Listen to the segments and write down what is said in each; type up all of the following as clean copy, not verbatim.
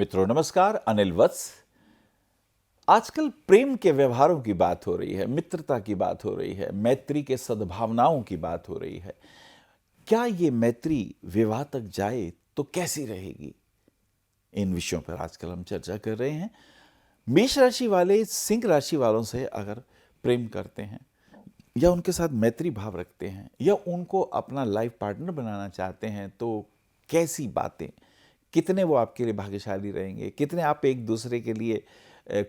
मित्रों नमस्कार, अनिल वत्स। आजकल प्रेम के व्यवहारों की बात हो रही है, मित्रता की बात हो रही है, मैत्री के सद्भावनाओं की बात हो रही है। क्या ये मैत्री विवाह तक जाए तो कैसी रहेगी? इन विषयों पर आजकल हम चर्चा कर रहे हैं। मेष राशि वाले सिंह राशि वालों से अगर प्रेम करते हैं या उनके साथ मैत्री भाव रखते हैं या उनको अपना लाइफ पार्टनर बनाना चाहते हैं तो कैसी बातें, कितने वो आपके लिए भाग्यशाली रहेंगे, कितने आप एक दूसरे के लिए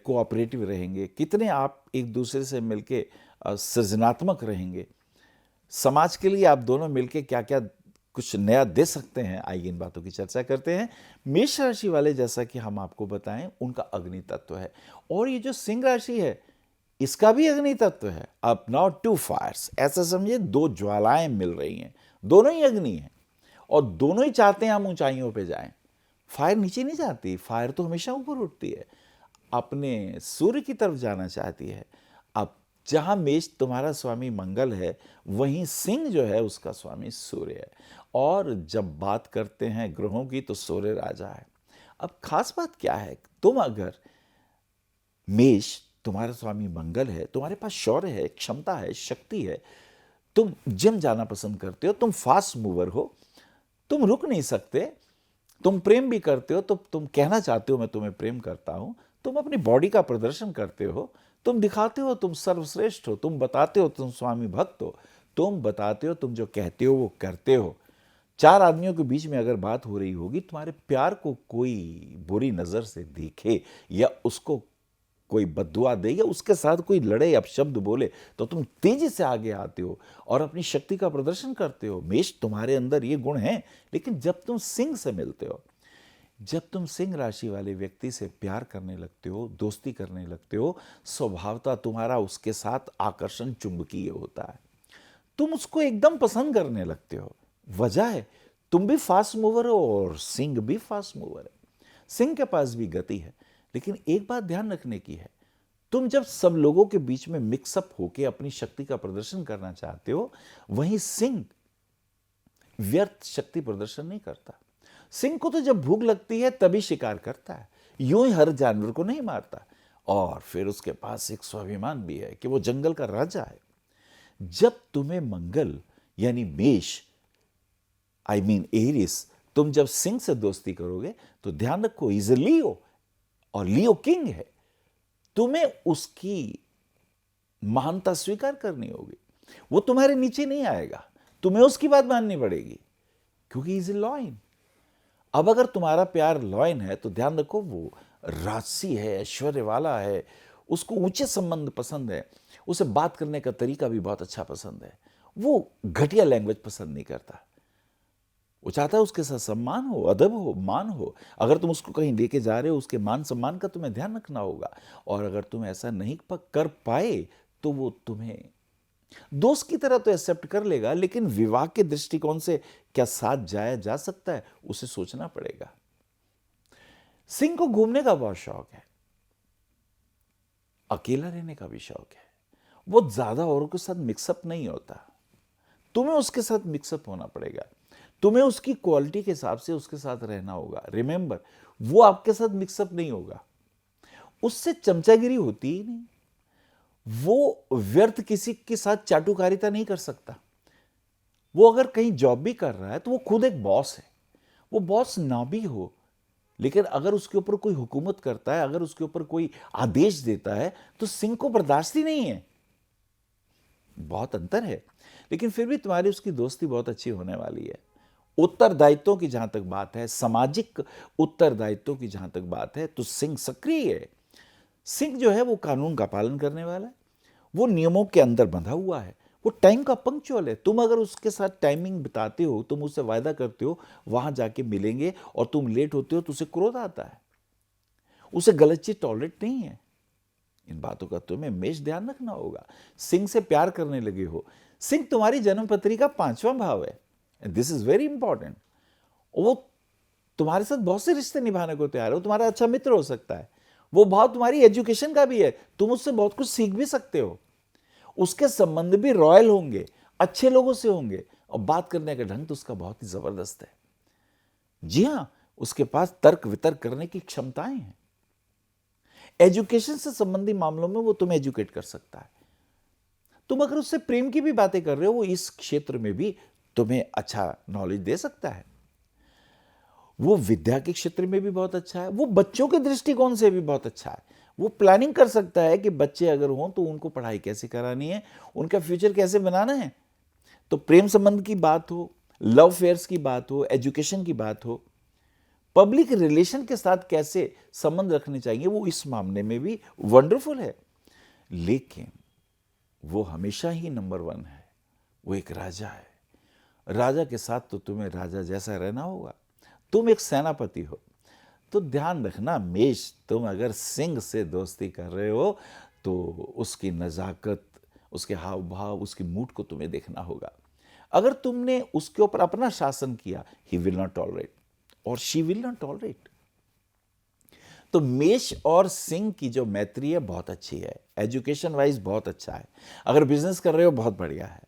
कोऑपरेटिव रहेंगे, कितने आप एक दूसरे से मिलके सृजनात्मक रहेंगे, समाज के लिए आप दोनों मिलके क्या क्या कुछ नया दे सकते हैं। आइए इन बातों की चर्चा करते हैं। मेष राशि वाले, जैसा कि हम आपको बताएं, उनका अग्नि तत्व है और ये जो सिंह राशि है इसका भी अग्नि तत्व है। अब नाउ टू फायर्स, ऐसा समझिए दो ज्वालाएं मिल रही हैं, दोनों ही अग्नि हैं और दोनों ही चाहते हैं हम ऊंचाइयों पे जाएं। फायर नीचे नहीं जाती, फायर तो हमेशा ऊपर उठती है, अपने सूर्य की तरफ जाना चाहती है। अब जहां मेष तुम्हारा स्वामी मंगल है, वहीं सिंह जो है उसका स्वामी सूर्य है। और जब बात करते हैं ग्रहों की तो सूर्य राजा है। अब खास बात क्या है, तुम अगर मेष, तुम्हारा स्वामी मंगल है, तुम्हारे पास शौर्य है, क्षमता है, शक्ति है, तुम जिम जाना पसंद करते हो, तुम फास्ट मूवर हो, तुम रुक नहीं सकते, तुम प्रेम भी करते हो तो तुम कहना चाहते हो मैं तुम्हें प्रेम करता हूं, तुम अपनी बॉडी का प्रदर्शन करते हो, तुम दिखाते हो तुम सर्वश्रेष्ठ हो, तुम बताते हो तुम स्वामी भक्त हो, तुम बताते हो तुम जो कहते हो वो करते हो। चार आदमियों के बीच में अगर बात हो रही होगी, तुम्हारे प्यार को कोई बुरी नजर से देखे या उसको कोई बद्दुआ दे या उसके साथ कोई लड़े, अपशब्द बोले, तो तुम तेजी से आगे आते हो और अपनी शक्ति का प्रदर्शन करते हो। मेष, तुम्हारे अंदर ये गुण हैं। लेकिन जब तुम सिंह से मिलते हो, जब तुम सिंह राशि वाले व्यक्ति से प्यार करने लगते हो, दोस्ती करने लगते हो, स्वभावतः तुम्हारा उसके साथ आकर्षण चुंबकीय होता है। तुम उसको एकदम पसंद करने लगते हो। वजह है, तुम भी फास्ट मूवर हो और सिंह भी फास्ट मूवर है। सिंह के पास भी गति है, लेकिन एक बात ध्यान रखने की है, तुम जब सब लोगों के बीच में मिक्सअप होकर अपनी शक्ति का प्रदर्शन करना चाहते हो, वहीं सिंह व्यर्थ शक्ति प्रदर्शन नहीं करता। सिंह को तो जब भूख लगती है तभी शिकार करता है, यूं ही हर जानवर को नहीं मारता। और फिर उसके पास एक स्वाभिमान भी है कि वो जंगल का राजा है। जब तुम्हें मंगल यानी मेष, आई मीन एरिस, तुम जब सिंह से दोस्ती करोगे तो ध्यान रखो, इज लियो और लियो किंग है, तुम्हें उसकी महानता स्वीकार करनी होगी। वो तुम्हारे नीचे नहीं आएगा, तुम्हें उसकी बात माननी पड़ेगी, क्योंकि इज ए लॉयन। अब अगर तुम्हारा प्यार लॉयन है तो ध्यान रखो, वो राजसी है, ऐश्वर्य वाला है, उसको ऊंचे संबंध पसंद है, उसे बात करने का तरीका भी बहुत अच्छा पसंद है, वो घटिया लैंग्वेज पसंद नहीं करता। वो चाहता है उसके साथ सम्मान हो, अदब हो, मान हो। अगर तुम उसको कहीं लेके जा रहे हो, उसके मान सम्मान का तुम्हें ध्यान रखना होगा। और अगर तुम ऐसा नहीं कर पाए तो वो तुम्हें दोस्त की तरह तो एक्सेप्ट कर लेगा, लेकिन विवाह के दृष्टिकोण से क्या साथ जाया जा सकता है, उसे सोचना पड़ेगा। सिंह को घूमने का बहुत शौक है, अकेला रहने का भी शौक है, वो ज्यादा औरों के साथ मिक्सअप नहीं होता। तुम्हें उसके साथ मिक्सअप होना पड़ेगा, तुम्हें उसकी क्वालिटी के हिसाब से उसके साथ रहना होगा। रिमेंबर, वो आपके साथ मिक्सअप नहीं होगा, उससे चमचागिरी होती ही नहीं, वो व्यर्थ किसी के साथ चाटुकारिता नहीं कर सकता। वो अगर कहीं जॉब भी कर रहा है तो वो खुद एक बॉस है। वो बॉस ना भी हो, लेकिन अगर उसके ऊपर कोई हुकूमत करता है, अगर उसके ऊपर कोई आदेश देता है तो सिंह को बर्दाश्त ही नहीं है। बहुत अंतर है, लेकिन फिर भी तुम्हारी उसकी दोस्ती बहुत अच्छी होने वाली है। उत्तरदायित्वों की जहां तक बात है, सामाजिक उत्तरदायित्वों की जहां तक बात है, तो सिंह सक्रिय है। सिंह जो है वो कानून का पालन करने वाला है, वो नियमों के अंदर बंधा हुआ है, वो टाइम का पंक्चुअल है। तुम अगर उसके साथ टाइमिंग बिताते हो, तुम उससे वायदा करते हो वहां जाके मिलेंगे और तुम लेट होते हो तो उसे क्रोध आता है, उसे गलत चीज टॉलरेट नहीं है। इन बातों का तुम्हें मेष ध्यान रखना होगा। सिंह से प्यार करने लगे हो, सिंह तुम्हारी जन्मपत्री का 5वां भाव है, दिस इज वेरी इंपॉर्टेंट। वो तुम्हारे साथ बहुत से रिश्ते निभाने को तैयार है, वो तुम्हारा अच्छा मित्र हो सकता है, वो भाव तुम्हारी एजुकेशन का भी है, तुम उससे बहुत कुछ सीख भी सकते हो। उसके संबंध भी रॉयल होंगे, अच्छे लोगों से होंगे, और बात करने का ढंग तो उसका बहुत ही जबरदस्त है। जी हां, उसके पास तर्क वितर्क करने की क्षमताएं हैं। एजुकेशन से संबंधी मामलों में वो तुम्हें एजुकेट कर सकता है। तुम अगर उससे प्रेम की भी बातें कर रहे हो, वो इस क्षेत्र में भी तुम्हें अच्छा नॉलेज दे सकता है। वो विद्या के क्षेत्र में भी बहुत अच्छा है, वो बच्चों के दृष्टिकोण से भी बहुत अच्छा है। वो प्लानिंग कर सकता है कि बच्चे अगर हों तो उनको पढ़ाई कैसे करानी है, उनका फ्यूचर कैसे बनाना है। तो प्रेम संबंध की बात हो, लव अफेयर्स की बात हो, एजुकेशन की बात हो, पब्लिक रिलेशन के साथ कैसे संबंध रखने चाहिए, वो इस मामले में भी वंडरफुल है। लेकिन वो हमेशा ही नंबर 1 है। वो एक राजा है। राजा के साथ तो तुम्हें राजा जैसा रहना होगा। तुम एक सेनापति हो, तो ध्यान रखना मेष, तुम अगर सिंह से दोस्ती कर रहे हो तो उसकी नज़ाकत, उसके हाव भाव, उसकी मूड को तुम्हें देखना होगा। अगर तुमने उसके ऊपर अपना शासन किया, ही विल नॉट टॉलरेट और शी विल नॉट टॉलरेट। तो मेष और सिंह की जो मैत्री है बहुत अच्छी है, एजुकेशन वाइज बहुत अच्छा है। अगर बिजनेस कर रहे हो बहुत बढ़िया है।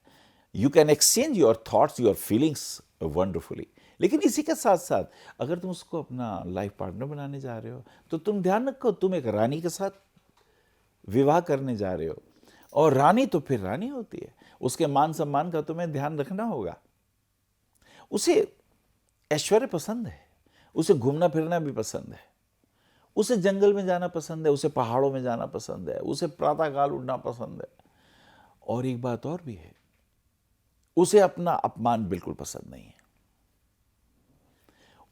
You can exchange your thoughts, your feelings wonderfully. लेकिन इसी के साथ साथ अगर तुम उसको अपना लाइफ पार्टनर बनाने जा रहे हो तो तुम ध्यान रखो, तुम एक रानी के साथ विवाह करने जा रहे हो, और रानी तो फिर रानी होती है, उसके मान सम्मान का तुम्हें ध्यान रखना होगा। उसे ऐश्वर्य पसंद है, उसे घूमना फिरना भी पसंद है, उसे जंगल में जाना पसंद है, उसे पहाड़ों में जाना पसंद है, उसे प्रातःकाल उठना पसंद है। और एक बात और भी है, उसे अपना अपमान बिल्कुल पसंद नहीं है।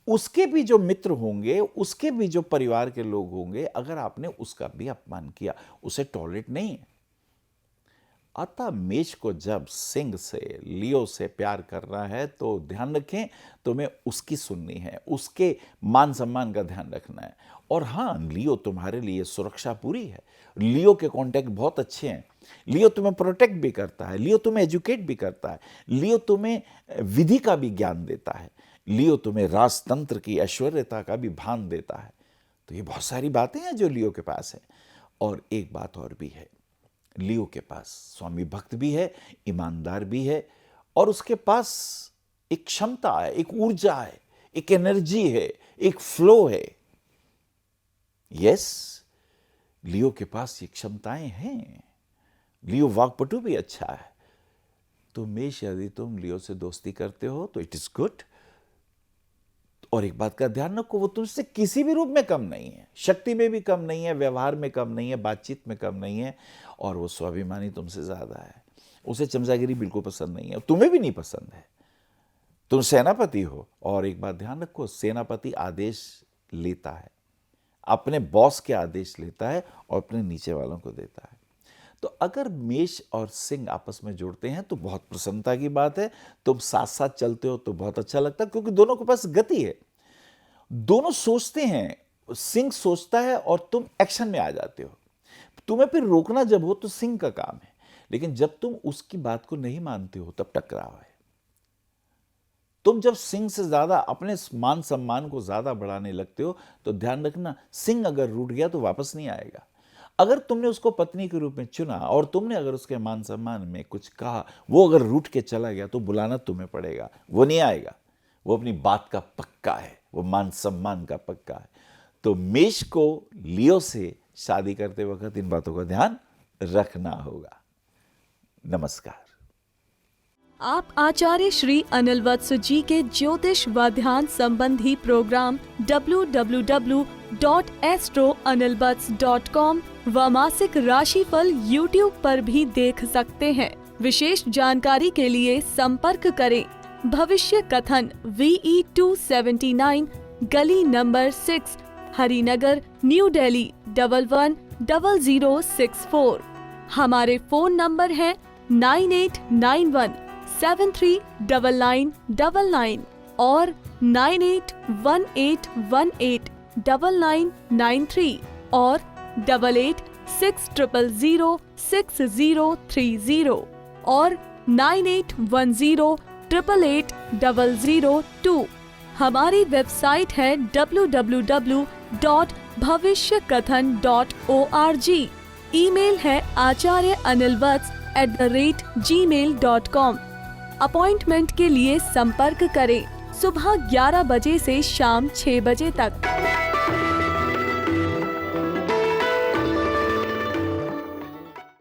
उसके भी जो मित्र होंगे, उसके भी जो परिवार के लोग होंगे, अगर आपने उसका भी अपमान किया, उसे टॉलरेट नहीं है। अतः मेष को जब सिंह से, लियो से प्यार करना है तो ध्यान रखें, तुम्हें उसकी सुननी है, उसके मान सम्मान का ध्यान रखना है। और हाँ, लियो तुम्हारे लिए सुरक्षा पूरी है। लियो के कॉन्टैक्ट बहुत अच्छे हैं। लियो तुम्हें प्रोटेक्ट भी करता है, लियो तुम्हें एजुकेट भी करता है, लियो तुम्हें विधि का भी ज्ञान देता है, लियो तुम्हें राजतंत्र की ऐश्वर्यता का भी भान देता है। तो ये बहुत सारी बातें हैं जो लियो के पास है। और एक बात और भी है, लियो के पास स्वामी भक्त भी है, ईमानदार भी है, और उसके पास एक क्षमता है, एक ऊर्जा है, एक एनर्जी है, एक फ्लो है। यस, लियो के पास ये क्षमताएं हैं। लियो वाक्पटु भी अच्छा है। तो मेष, यदि तुम लियो से दोस्ती करते हो तो इट इज गुड। और एक बात का ध्यान रखो, वो तुमसे किसी भी रूप में कम नहीं है, शक्ति में भी कम नहीं है, व्यवहार में कम नहीं है, बातचीत में कम नहीं है, और वो स्वाभिमानी तुमसे ज्यादा है। उसे चमचागिरी बिल्कुल पसंद नहीं है, तुम्हें भी नहीं पसंद है। तुम सेनापति हो, और एक बात ध्यान रखो, सेनापति आदेश लेता है, अपने बॉस के आदेश लेता है और अपने नीचे वालों को देता है। तो अगर मेष और सिंह आपस में जुड़ते हैं तो बहुत प्रसन्नता की बात है। तुम साथ साथ चलते हो तो बहुत अच्छा लगता है, क्योंकि दोनों के पास गति है, दोनों सोचते हैं। सिंह सोचता है और तुम एक्शन में आ जाते हो। तुम्हें फिर रोकना जब हो तो सिंह का काम है, लेकिन जब तुम उसकी बात को नहीं मानते हो तब टकराव है। तुम जब सिंह से ज्यादा अपने मान सम्मान को ज्यादा बढ़ाने लगते हो तो ध्यान रखना, सिंह अगर रूठ गया तो वापस नहीं आएगा। अगर तुमने उसको पत्नी के रूप में चुना और तुमने अगर उसके मान सम्मान में कुछ कहा, वो अगर रूठ के चला गया तो बुलाना तुम्हें पड़ेगा, वो नहीं आएगा। वो अपनी बात का पक्का है, वो मान सम्मान का पक्का है। तो मेष को लियो से शादी करते वक्त इन बातों का ध्यान रखना होगा। नमस्कार। आप आचार्य श्री अनिल वत्स जी के ज्योतिष व ध्यान संबंधी प्रोग्राम www.astroanilvats.com व मासिक राशिफल YouTube पर भी देख सकते हैं। विशेष जानकारी के लिए संपर्क करें भविष्य कथन VE279 गली नंबर 6 हरिनगर न्यू दिल्ली 110064। हमारे फोन नंबर है 9891739999 और 9818189993 और 8860006030 और 9810880002। हमारी वेबसाइट है www.bhavishyakathan.org। ईमेल है acharyaanilvats@gmail.com। अपॉइंटमेंट के लिए संपर्क करें सुबह 11 बजे से शाम 6 बजे तक।